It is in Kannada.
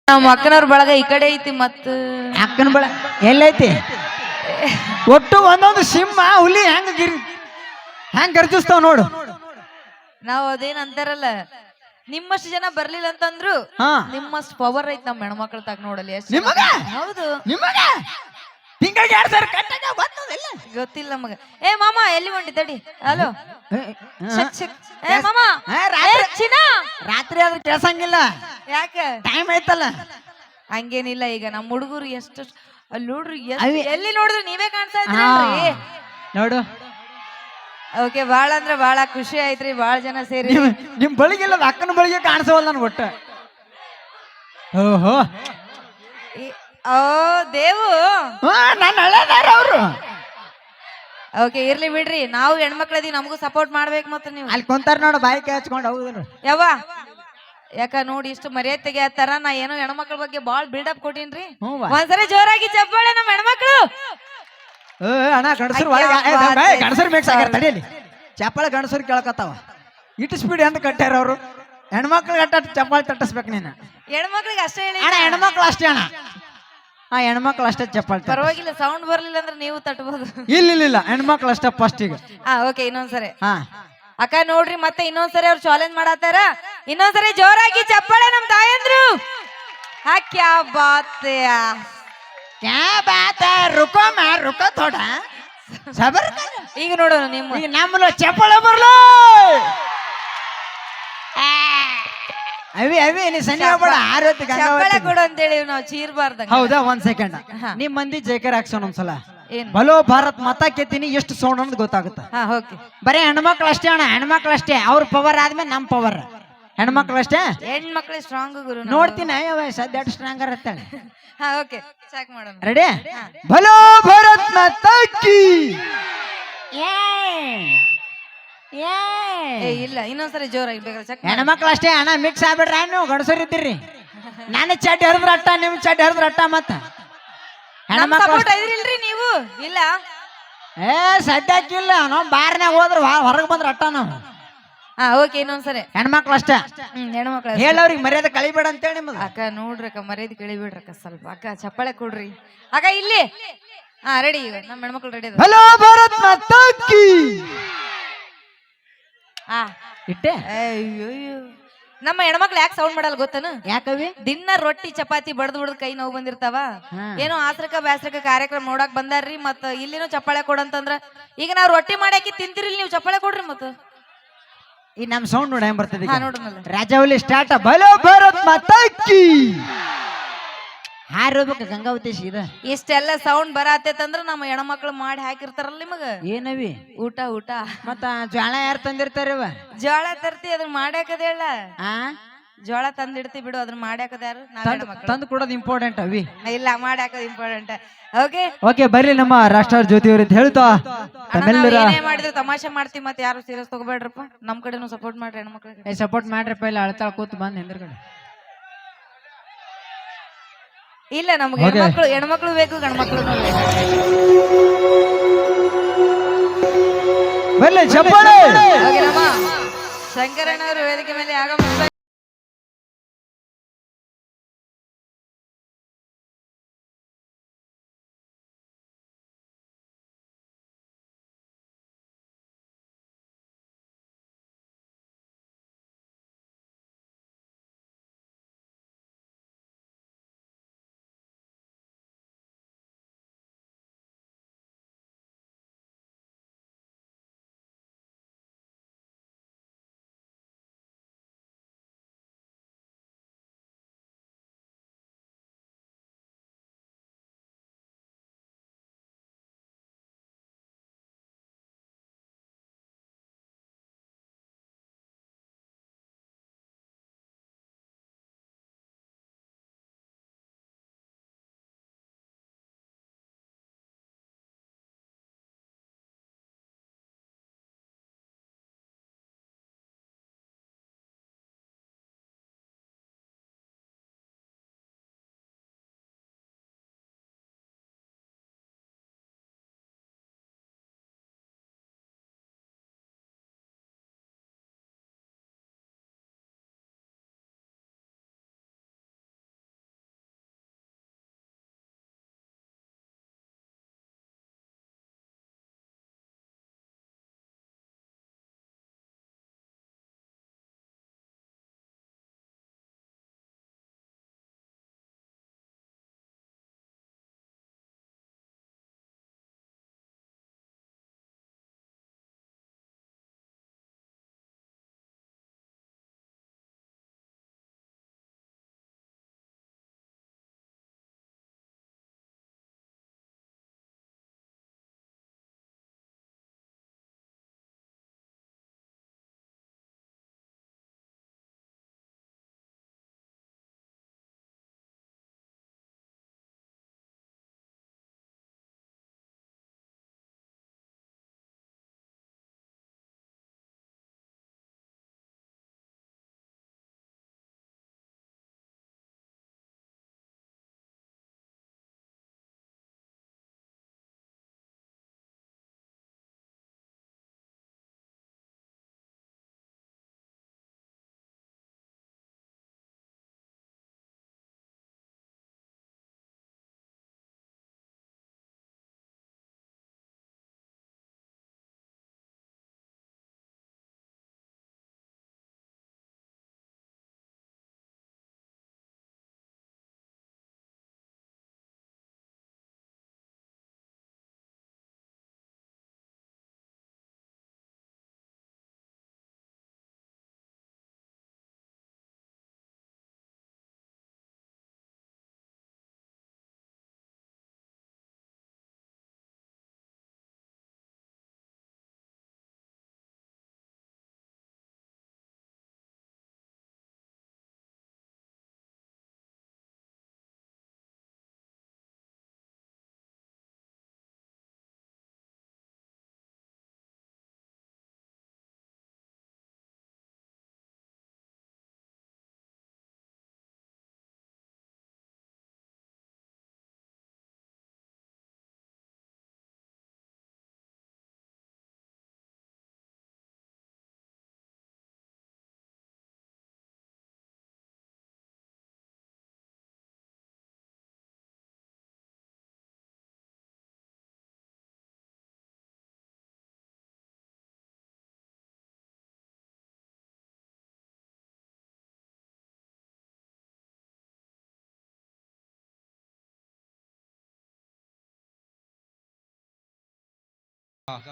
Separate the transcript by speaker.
Speaker 1: ನಮ್ಮ ಅಕ್ಕನವ್ರ ಬಳಗ ಈ ಕಡೆ ಐತಿ ಮತ್ತ
Speaker 2: ಅಕ್ಕನ ಬಳ ಎಲ್ಲೈತಿ ಒಟ್ಟು ಒಂದೊಂದು ಸಿಂಹ ಹುಲಿ ಹೆಂಗ್ ಗರ್ಜಿಸ್ತಾವ ನೋಡು.
Speaker 1: ನಾವ್ ಅದೇನ್ ಅಂತಾರಲ್ಲ ನಿಮ್ಮಷ್ಟು ಜನ ಬರ್ಲಿಲ್ಲ ಅಂತಂದ್ರು ನಿಮ್ಮಷ್ಟು ಪವರ್ ಐತಿ ನಮ್ಮ ಹೆಣ್ಮಕ್ಳ ತಾಕ ನೋಡಲಿ. ಹೌದು ಗೊತ್ತಿಲ್ಲ ನಮಗ. ಏ ಮಾಮ ಎಲ್ಲಿ ಹೊಂಟಿ ತಡಿ. ಹಲೋ ಏ ಮಾಮ
Speaker 2: ರಾತ್ರಿ ಆದ್ರೆ ಕೇಳ್ಸಂಗಿಲ್ಲ.
Speaker 1: ಯಾಕ
Speaker 2: ಟೈಮ್ ಐತಲ್ಲ.
Speaker 1: ಹಂಗೇನಿಲ್ಲ. ಈಗ ನಮ್ಮ ಹುಡುಗರು ಎಷ್ಟು ಅಲ್ಲಿ ನೋಡ್ರಿ ಎಲ್ಲಿ ನೋಡಿದ್ರು ನೀವೇ ಕಾಣ್ತಾ ಇದ್ರಿ
Speaker 2: ನೋಡು.
Speaker 1: ಓಕೆ ಬಾಳ ಅಂದ್ರೆ ಬಾಳ ಖುಷಿ ಆಯ್ತ್ರಿ. ಬಾಳ ಜನ ಸೇರಿ
Speaker 2: ನಿಮ್ ಬಳಿಗಿಲ್ಲ ಅಕ್ಕನ ಬಳಿಗೆ ಕಾಣಿಸವಲ್ಲ ನನ್ ಒಟ್ಟ. ಓಹೋ
Speaker 1: ಓ ದೇವು
Speaker 2: ನನ್ನ ಹಳೆದಾರ ಅವ್ರು.
Speaker 1: ಓಕೆ ಇರ್ಲಿ ಬಿಡ್ರಿ. ನಾವು ಹೆಣ್ಮಕ್ಳದಿ ನಮಗೂ ಸಪೋರ್ಟ್ ಮಾಡ್ಬೇಕು. ಮತ್ತೆ ನೀವು
Speaker 2: ಅಲ್ಲಿ ಕೊಂತಾರ ನೋಡು ಬಾಯಿ ಹಚ್ಕೊಂಡು. ಹೌದ್ರ
Speaker 1: ಯಾವ ಯಾಕ ನೋಡಿ ಇಷ್ಟು ಮರ್ಯಾದೆ ತೆಗಿಯತ್ತಾರ. ನಾ ಏನೋ ಹೆಣ್ಮಕ್ಳ ಬಗ್ಗೆ ಬಾಳ್ ಬಿಲ್ಡಪ್ ಕೊಟ್ಟೀನ್ರಿ. ಒಂದ್ಸರಿ ಜೋರಾಗಿ ಚಪ್ಪಾಳೆ ನಮ್ಮ ಹೆಣ್ಮಕ್ಳು.
Speaker 2: ಅಣ್ಣ ಗಣಸರು ಗಣಸರು ಮಿಕ್ಸ್ ಆಗ್ಯಾರ ತಡಿಯಲ್ಲಿ. ಚಪ್ಪಾಳೆ ಗಣಸರು ಕೇಳಕತ್ತಾವ. ಇಟ್ಟು ಸ್ಪೀಡ್ ಎಂತ ಕಟ್ಟ್ಯಾರ ಅವರು. ಹೆಣ್ಮಕ್ಳು ಗಟ್ಟ ಚಪ್ಪಾಳೆ ತಟ್ಟಿಸ್ಬೇಕು ನೀನು.
Speaker 1: ಹೆಣ್ಮಕ್ಳಿಗೆ ಅಷ್ಟೇ ಹೇಳಿ
Speaker 2: ಅಣ್ಣ ಹೆಣ್ಮಕ್ಳು ಅಷ್ಟೇ ಅಣ್ಣ. ಹೆಣ್ಮಕ್ಳು ಅಷ್ಟೇ ಚಪ್ಪಾಳೆ.
Speaker 1: ಪರವಾಗಿಲ್ಲ ಸೌಂಡ್ ಬರ್ಲಿಲ್ಲ ಅಂದ್ರೆ ನೀವು ತಟ್ಬೋದು.
Speaker 2: ಇಲ್ಲ ಹೆಣ್ಮಕ್ಳು ಅಷ್ಟೇ ಫಸ್ಟ್ ಈಗ.
Speaker 1: ಓಕೆ ಇನ್ನೊಂದ್ಸರಿ. ಅಕ್ಕ ನೋಡ್ರಿ ಮತ್ತೆ ಇನ್ನೊಂದ್ಸರಿ ಅವ್ರು ಚಾಲೆಂಜ್ ಮಾಡತ್ತಾರ. ಇನ್ನೊಂದ್ಸರಿ ಜೋರಾಗಿ ಚಪ್ಪಾಳೆ ನಮ್ ತಾಯಂದ್ರು. ಕ್ಯಾ ಬಾತ್
Speaker 2: ಕ್ಯಾ ಬಾತ್ ರುಕೋ ಮಾ ರುಕೋ ಥೋಡ ಸಬರ್.
Speaker 1: ಈಗ ನೋಡೋಣ ನಿಮ್ಮ
Speaker 2: ಈಗ ನಮ್ಮಲ್ಲ ಚಪ್ಪಾಳೆ ಬರ್ಲೋ. ಅವಿ ನೀ ಸನಿ ಹೋಗ್ಬೇಡ.
Speaker 1: ಚಪ್ಪಾಳೆ ಕೊಡು ಅಂತೇಳಿ ನಾವು ಚೀರ್ಬಾರ್ದ.
Speaker 2: ಹೌದಾ ಒಂದ್ ಸೆಕೆಂಡ್. ನಿಮ್ ಮಂದಿ ಜೈಕರ್ ಹಾಕ್ಸೋಣ ಒಂದ್ಸಲ. ಬಲೋ ಭಾರತ್ ಮತ ಕೆತ್ತೀನಿ ಎಷ್ಟು ಸೌಂಡ್ ಅಂತ ಗೊತ್ತಾಗುತ್ತೆ. ಬರೀ ಹೆಣ್ಮಕ್ಳು ಅಷ್ಟೇ ಅಣ್ಣ. ಹೆಣ್ಮಕ್ಳು ಅಷ್ಟೇ. ಅವ್ರ ಪವರ್ ಆದ್ಮೇಲೆ ನಮ್ ಪವರ್. ಹೆಣ್ಮಕ್ಳು ಅಷ್ಟೇ.
Speaker 1: ಹೆಣ್ಮಕ್ಳು ಸ್ಟ್ರಾಂಗ್ ಗುರು.
Speaker 2: ನೋಡ್ತೀನಿ ಸದ್ಯ ಸ್ಟ್ರಾಂಗ್ ಇರ್ತಾಳೆ.
Speaker 1: ಚೆಕ್ ಮಾಡೋಣ.
Speaker 2: ರೆಡಿ. ಬಲೋ ಭಾರತ್ ಮಾತಾ ಕಿ.
Speaker 1: ಇಲ್ಲ ಇನ್ನೊಂದ್ಸರಿ ಜೋರಾಗಿ ಬೇಕಾದ್ರೆ.
Speaker 2: ಹೆಣ್ಮಕ್ಳು ಅಷ್ಟೇ ಅಣ್ಣ. ಮಿಕ್ಸ್ ಆಗ್ಬಿಡ್ರ ನೀವು ಗಂಡಸರು ಇದ್ದೀರಿ. ನಾನು ಚಡ್ಡಿ ಹರಿದ್ರ ಅಟ್ಟ ನಿಮ್ ಚಡ್ಡಿ ಹರಿದ್ರ ಅಟ್ಟ. ಮತ್ತ
Speaker 1: ಇಲ್ರಿ ನೀವು ಇಲ್ಲ
Speaker 2: ಸದ್ಯಕ್ಕಿಲ್ಲ. ನಾವು ಬಾರ್ನ್ಯಾಗ ಹೋದ್ರ ಹೊರಗೆ ಬಂದ್ರ ಅಟ್ಟ ನಾವು.
Speaker 1: ಓಕೆ ಇನ್ನೊಂದ್ಸರಿ.
Speaker 2: ಹೆಣ್ಮಕ್ಳು ಅಷ್ಟೇ.
Speaker 1: ಹೆಣ್ಮಕ್ಳು
Speaker 2: ಹೇಳವ್ರಿಗೆ ಮರ್ಯಾದೆ ಕಳಿಬೇಡ ಅಂತೇಳಿ ನಿಮ್ದು.
Speaker 1: ಅಕ್ಕ ನೋಡ್ರಕ್ಕ ಮರ್ಯಾದೆ ಕಳಿಬೇಡ್ರಕ್ಕ ಸ್ವಲ್ಪ. ಅಕ್ಕ ಚಪ್ಪಾಳೆ ಕೊಡ್ರಿ ಅಕ್ಕ. ಇಲ್ಲಿ ರೆಡಿ. ಈಗ ನಮ್ಮ ಹೆಣ್ಮಕ್ಳು ರೆಡಿ.
Speaker 2: ಹಲೋ ಭಾರತ್ ಮಾತಾ ಕಿ. ಇಟ್ಟೆ.
Speaker 1: ನಮ್ಮ ಹೆಣ್ಮಕ್ಳು ಯಾಕೆ ಸೌಂಡ್ ಮಾಡಲ್ಲ ಗೊತ್ತನು?
Speaker 2: ಯಾಕವಿ?
Speaker 1: ದಿನ ರೊಟ್ಟಿ ಚಪಾತಿ ಬಡ್ದು ಕೈ ನೋವು ಬಂದಿರ್ತಾವ. ಏನೋ ಆಸ್ರಕ ಬ್ಯಾಸ್ರಕ ಕಾರ್ಯಕ್ರಮ ನೋಡಕ್ ಬಂದಾರ್ರಿ. ಮತ್ತ ಇಲ್ಲಿನೂ ಚಪ್ಪಾಳೆ ಕೊಡಂತಂದ್ರ ಈಗ ನಾವ್ ರೊಟ್ಟಿ ಮಾಡಾಕಿ ತಿಂತಿರಿಲ್ ನೀವು ಚಪ್ಪಾಳೆ ಕೊಡ್ರಿ. ಮತ್ತ
Speaker 2: ಈ ನಮ್ ಸೌಂಡ್ ನೋಡ ಹೆಂಗ್ ಬರ್ತದೆ.
Speaker 1: ನೋಡೋಣ
Speaker 2: ರಾಜಾವಲಿ ಸ್ಟಾರ್ಟ್. ಬಲೋ ಭಾರತ್ ಮಾತಾ ಕಿ. ಹಾರೋಬೇಕು ಗಂಗಾವತಿ ಸೀದಾ.
Speaker 1: ಇಷ್ಟೆಲ್ಲ ಸೌಂಡ್ ಬರತ್ತಂದ್ರ ನಮ್ಮ ಹೆಣ್ಮಕ್ಳು ಮಾಡಿ ಹಾಕಿರ್ತಾರಲ್ಲ ನಿಮಗ.
Speaker 2: ಏನವಿ?
Speaker 1: ಊಟ
Speaker 2: ಮತ್ತ ಜೋಳ ಯಾರು ತಂದಿರ್ತಾರವ?
Speaker 1: ಜೋಳ ತರ್ತಿ ಅದನ್ನ ಮಾಡ್ಯಾಕದ ಹೇಳ. ಜೋಳ ತಂದಿಡ್ತಿ ಬಿಡು. ಅದನ್ನ ಮಾಡ್ಯಾಕದ ಯಾರು?
Speaker 2: ತಂದು ಕೊಡೋದು ಇಂಪಾರ್ಟೆಂಟ್ ಅವಿ.
Speaker 1: ಇಲ್ಲ ಮಾಡ್ಯಾಕದ ಇಂಪಾರ್ಟೆಂಟ್.
Speaker 2: ಓಕೆ ಬರ್ರಿ ನಮ್ಮ ರಾಷ್ಟ್ರ ಜ್ಯೋತಿ ಅವ್ರ ಹೇಳ್ತಾ
Speaker 1: ಏನೇ ಮಾಡಿದ್ರು ತಮಾಷೆ ಮಾಡ್ತೀವಿ. ಮತ್ತೆ ಯಾರು ಸೀರಿಯಸ್ ತಗೋಬೇಡ್ರಪ್ಪ. ನಮ್ ಕಡೆನು ಸಪೋರ್ಟ್ ಮಾಡ್ರಿ ಹೆಣ್ಮಕ್ಳಿಗೆ.
Speaker 2: ಸಪೋರ್ಟ್ ಮಾಡ್ರಪ್ಪ. ಇಲ್ಲ ಅಳ್ತಾಳ ಕೂತ್ ಬಂದ್ ಹಿಂದ್ರಗಡೆ.
Speaker 1: ಇಲ್ಲ ನಮ್ಗೆ ಹೆಣ್ಮಕ್ಳು ಬೇಕು ಗಂಡ್ಮಕ್ಳು ಶಂಕರಣ್ಣವರು ವೇದಿಕೆ ಮೇಲೆ ಆಗಮಿಸ್ತಾರೆ.
Speaker 3: ಈಗ